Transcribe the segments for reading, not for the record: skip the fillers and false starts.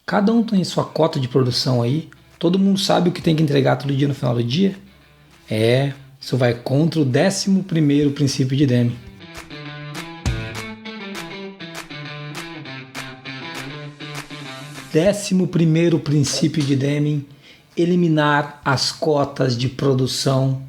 Cada um tem sua cota de produção aí. Todo mundo sabe o que tem que entregar todo dia no final do dia? Isso vai contra o 11º princípio de Deming. Décimo primeiro princípio de Deming: eliminar as cotas de produção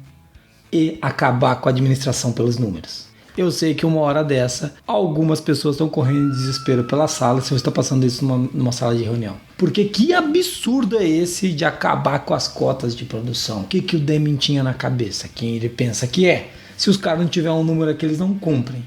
e acabar com a administração pelos números. Eu sei que uma hora dessa, algumas pessoas estão correndo de desespero pela sala se você está passando isso numa sala de reunião. Porque que absurdo é esse de acabar com as cotas de produção? O que o Deming tinha na cabeça? Quem ele pensa que é? Se os caras não tiverem um número que eles não cumprem.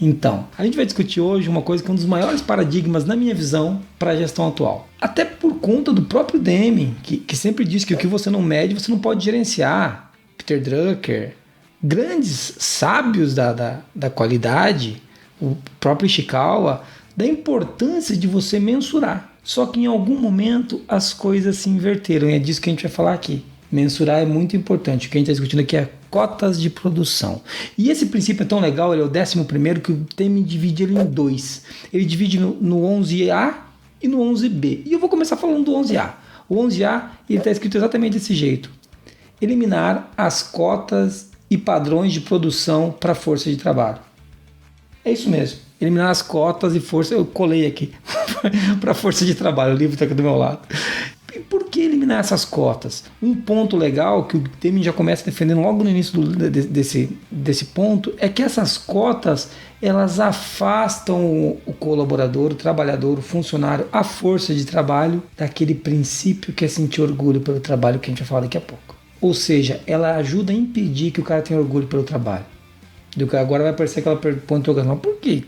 Então, a gente vai discutir hoje uma coisa que é um dos maiores paradigmas, na minha visão, para a gestão atual. Até por conta do próprio Deming, que sempre diz que o que você não mede, você não pode gerenciar. Peter Drucker, grandes sábios da qualidade, o próprio Ishikawa, da importância de você mensurar. Só que em algum momento as coisas se inverteram, e é disso que a gente vai falar aqui. Mensurar é muito importante. O que a gente está discutindo aqui é cotas de produção. E esse princípio é tão legal, ele é o 11º, que o Deming divide ele em dois. Ele divide no 11A e no 11B. E eu vou começar falando do 11A. O 11A está escrito exatamente desse jeito: eliminar as cotas e padrões de produção para a força de trabalho. É isso mesmo. Eliminar as cotas e força... Eu colei aqui para a força de trabalho. O livro está aqui do meu lado. E por que eliminar essas cotas? Um ponto legal que o Deming já começa defendendo logo no início desse ponto é que essas cotas, elas afastam o colaborador, o trabalhador, o funcionário, a força de trabalho daquele princípio que é sentir orgulho pelo trabalho, que a gente vai falar daqui a pouco. Ou seja, ela ajuda a impedir que o cara tenha orgulho pelo trabalho. Agora vai aparecer aquela ponto de interrogação: por quê?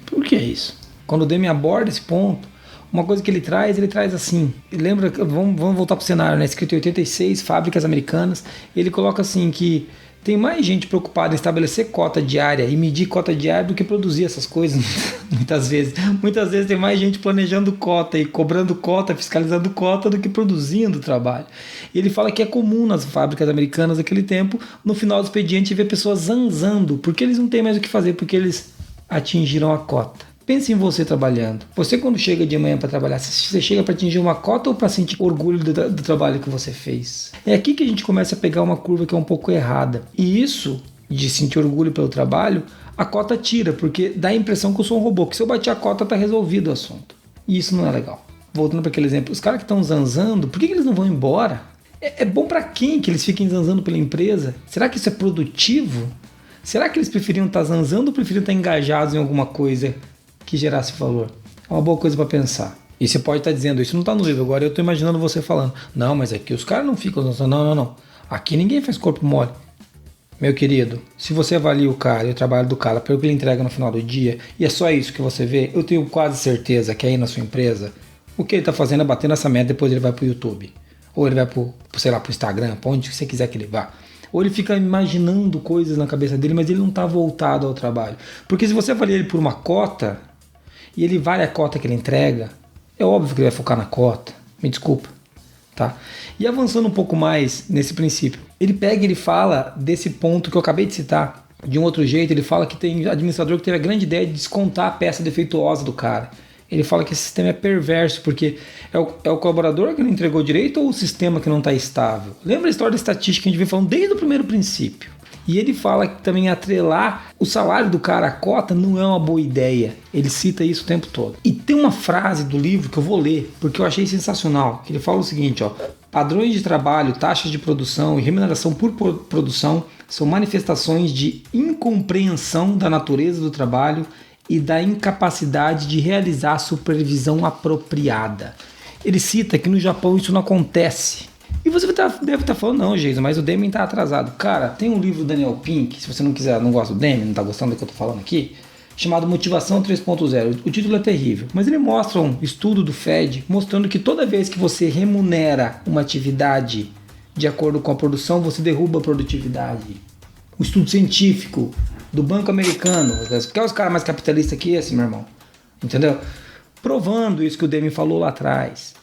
Por que isso? Quando o Deming aborda esse ponto, uma coisa que ele traz assim, lembra, vamos voltar para o cenário, né? Escrito em 86, fábricas americanas, ele coloca assim que tem mais gente preocupada em estabelecer cota diária e medir cota diária do que produzir essas coisas, muitas vezes. Muitas vezes tem mais gente planejando cota e cobrando cota, fiscalizando cota, do que produzindo trabalho. E ele fala que é comum nas fábricas americanas daquele tempo, no final do expediente, ver pessoas zanzando, porque eles não têm mais o que fazer, porque eles atingiram a cota. Pense em você trabalhando. Você, quando chega de manhã para trabalhar, você chega para atingir uma cota ou para sentir orgulho do trabalho que você fez? É aqui que a gente começa a pegar uma curva que é um pouco errada. E isso, de sentir orgulho pelo trabalho, a cota tira, porque dá a impressão que eu sou um robô, que se eu bater a cota está resolvido o assunto. E isso não é legal. Voltando para aquele exemplo, os caras que estão zanzando, por que eles não vão embora? É bom para quem que eles fiquem zanzando pela empresa? Será que isso é produtivo? Será que eles preferiam estar zanzando ou preferiam estar engajados em alguma coisa que gerasse valor? É uma boa coisa para pensar. E você pode estar dizendo, isso não está no livro, agora eu estou imaginando você falando: não, mas aqui os caras não ficam dançando. Não. Aqui ninguém faz corpo mole. Meu querido, se você avalia o cara e o trabalho do cara pelo que ele entrega no final do dia, e é só isso que você vê, eu tenho quase certeza que aí na sua empresa, o que ele está fazendo é bater nessa meta, depois ele vai para o YouTube. Ou ele vai para o Instagram, para onde você quiser que ele vá. Ou ele fica imaginando coisas na cabeça dele, mas ele não está voltado ao trabalho. Porque se você avalia ele por uma cota, e ele vale a cota que ele entrega, é óbvio que ele vai focar na cota. Me desculpa. Tá? E avançando um pouco mais nesse princípio, ele pega e ele fala desse ponto que eu acabei de citar, de um outro jeito. Ele fala que tem administrador que teve a grande ideia de descontar a peça defeituosa do cara. Ele fala que esse sistema é perverso, porque é o colaborador que não entregou direito ou o sistema que não está estável. Lembra a história da estatística que a gente vem falando desde o primeiro princípio? E ele fala que também atrelar o salário do cara à cota não é uma boa ideia. Ele cita isso o tempo todo. E tem uma frase do livro que eu vou ler, porque eu achei sensacional, que ele fala o seguinte: padrões de trabalho, taxas de produção e remuneração por produção são manifestações de incompreensão da natureza do trabalho e da incapacidade de realizar supervisão apropriada. Ele cita que no Japão isso não acontece. E você deve estar falando: não, Geisa, mas o Deming está atrasado. Cara, tem um livro do Daniel Pink, se você não gosta do Deming, não está gostando do que eu estou falando aqui, chamado Motivação 3.0. O título é terrível, mas ele mostra um estudo do Fed mostrando que toda vez que você remunera uma atividade de acordo com a produção, você derruba a produtividade. Um estudo científico do Banco Americano, que é os caras mais capitalistas que esse, meu irmão, entendeu? Provando isso que o Deming falou lá atrás.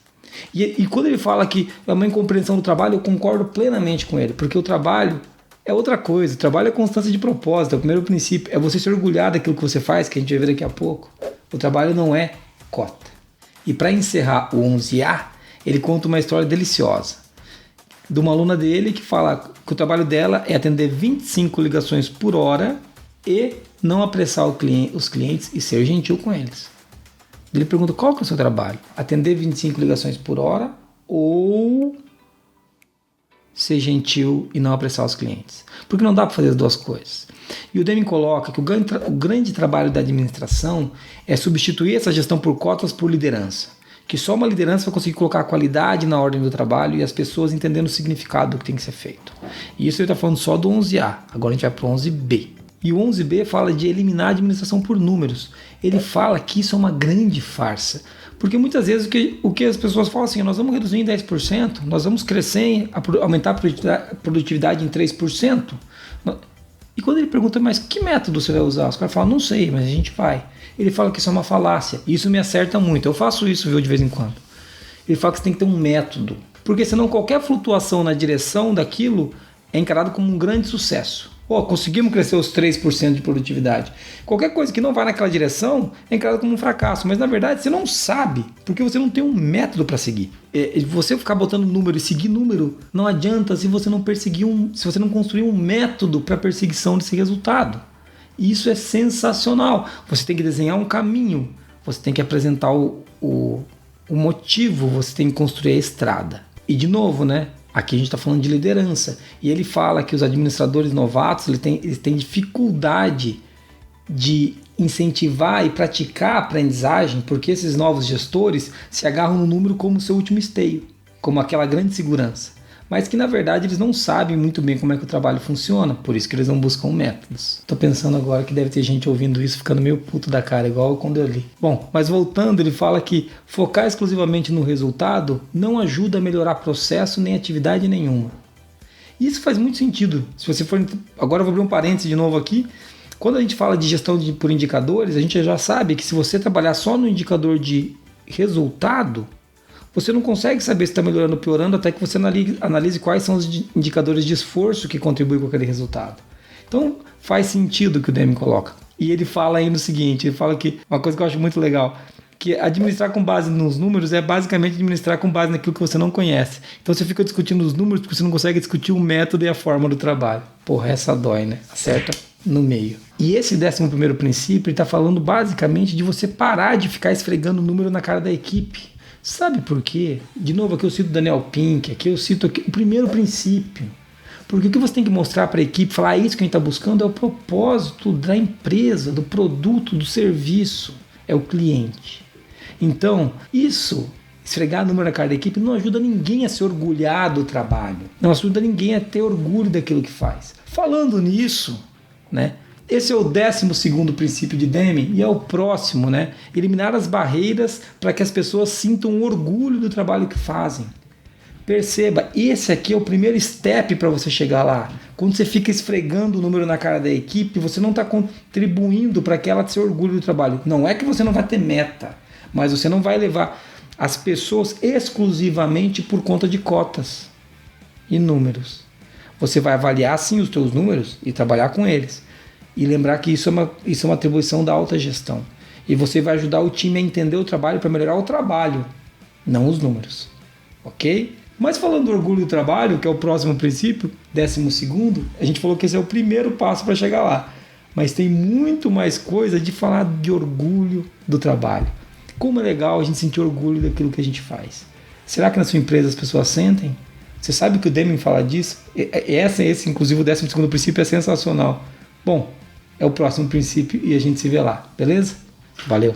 E quando ele fala que é uma incompreensão do trabalho, eu concordo plenamente com ele, porque o trabalho é outra coisa. O trabalho é constância de propósito, é o primeiro princípio, é você se orgulhar daquilo que você faz, que a gente vai ver daqui a pouco. O trabalho não é cota. E para encerrar o 11A, ele conta uma história deliciosa de uma aluna dele que fala que o trabalho dela é atender 25 ligações por hora e não apressar os clientes e ser gentil com eles. Ele pergunta: qual que é o seu trabalho? Atender 25 ligações por hora ou ser gentil e não apressar os clientes? Porque não dá para fazer as duas coisas. E o Deming coloca que o grande trabalho da administração é substituir essa gestão por cotas por liderança. Que só uma liderança vai conseguir colocar a qualidade na ordem do trabalho e as pessoas entendendo o significado do que tem que ser feito. E isso ele está falando só do 11A. Agora a gente vai para o 11B. E o 11B fala de eliminar a administração por números. Ele fala que isso é uma grande farsa. Porque muitas vezes o que as pessoas falam assim: nós vamos reduzir em 10%, nós vamos crescer, aumentar a produtividade em 3%. E quando ele pergunta: mas que método você vai usar? Os caras falam: não sei, mas a gente vai. Ele fala que isso é uma falácia. Isso me acerta muito. Eu faço isso, viu, de vez em quando. Ele fala que você tem que ter um método. Porque senão qualquer flutuação na direção daquilo é encarado como um grande sucesso. Conseguimos crescer os 3% de produtividade. Qualquer coisa que não vai naquela direção é encarado como um fracasso. Mas na verdade você não sabe, porque você não tem um método para seguir. Você ficar botando número e seguir número não adianta se você não se você não construir um método para perseguição desse resultado. Isso é sensacional. Você tem que desenhar um caminho, você tem que apresentar o motivo, você tem que construir a estrada. E de novo, né? Aqui a gente está falando de liderança. E ele fala que os administradores novatos eles têm dificuldade de incentivar e praticar a aprendizagem, porque esses novos gestores se agarram no número como seu último esteio, como aquela grande segurança. Mas que na verdade eles não sabem muito bem como é que o trabalho funciona, por isso que eles não buscam métodos. Estou pensando agora que deve ter gente ouvindo isso ficando meio puto da cara, igual quando eu li. Bom, mas voltando, ele fala que focar exclusivamente no resultado não ajuda a melhorar processo nem atividade nenhuma. E isso faz muito sentido. Se você for, agora eu vou abrir um parênteses de novo aqui. Quando a gente fala de gestão por indicadores, a gente já sabe que se você trabalhar só no indicador de resultado, você não consegue saber se está melhorando ou piorando até que você analise quais são os indicadores de esforço que contribuem com aquele resultado. Então faz sentido o que o Deming coloca. E ele fala aí no seguinte, ele fala que uma coisa que eu acho muito legal, que administrar com base nos números é basicamente administrar com base naquilo que você não conhece. Então você fica discutindo os números porque você não consegue discutir o método e a forma do trabalho. Porra, essa dói, né? Acerta no meio. E esse 11º princípio está falando basicamente de você parar de ficar esfregando o número na cara da equipe. Sabe por quê? De novo, aqui eu cito Daniel Pink, aqui eu cito o primeiro princípio. Porque o que você tem que mostrar para a equipe, falar isso que a gente está buscando é o propósito da empresa, do produto, do serviço, é o cliente. Então, esfregar número na cara da equipe não ajuda ninguém a se orgulhar do trabalho, não ajuda ninguém a ter orgulho daquilo que faz. Falando nisso, né? Esse é o 12º princípio de Deming e é o próximo, né? Eliminar as barreiras para que as pessoas sintam orgulho do trabalho que fazem. Perceba, esse aqui é o primeiro step para você chegar lá. Quando você fica esfregando o número na cara da equipe, você não está contribuindo para que ela tenha orgulho do trabalho. Não é que você não vai ter meta, mas você não vai levar as pessoas exclusivamente por conta de cotas e números. Você vai avaliar sim os teus números e trabalhar com eles. E lembrar que isso é uma atribuição da alta gestão. E você vai ajudar o time a entender o trabalho para melhorar o trabalho, não os números. Ok? Mas falando do orgulho do trabalho, que é o próximo princípio, 12º, a gente falou que esse é o primeiro passo para chegar lá. Mas tem muito mais coisa de falar de orgulho do trabalho. Como é legal a gente sentir orgulho daquilo que a gente faz. Será que na sua empresa as pessoas sentem? Você sabe que o Deming fala disso? Esse, inclusive, o 12º princípio é sensacional. Bom, é o próximo princípio e a gente se vê lá, beleza? Valeu!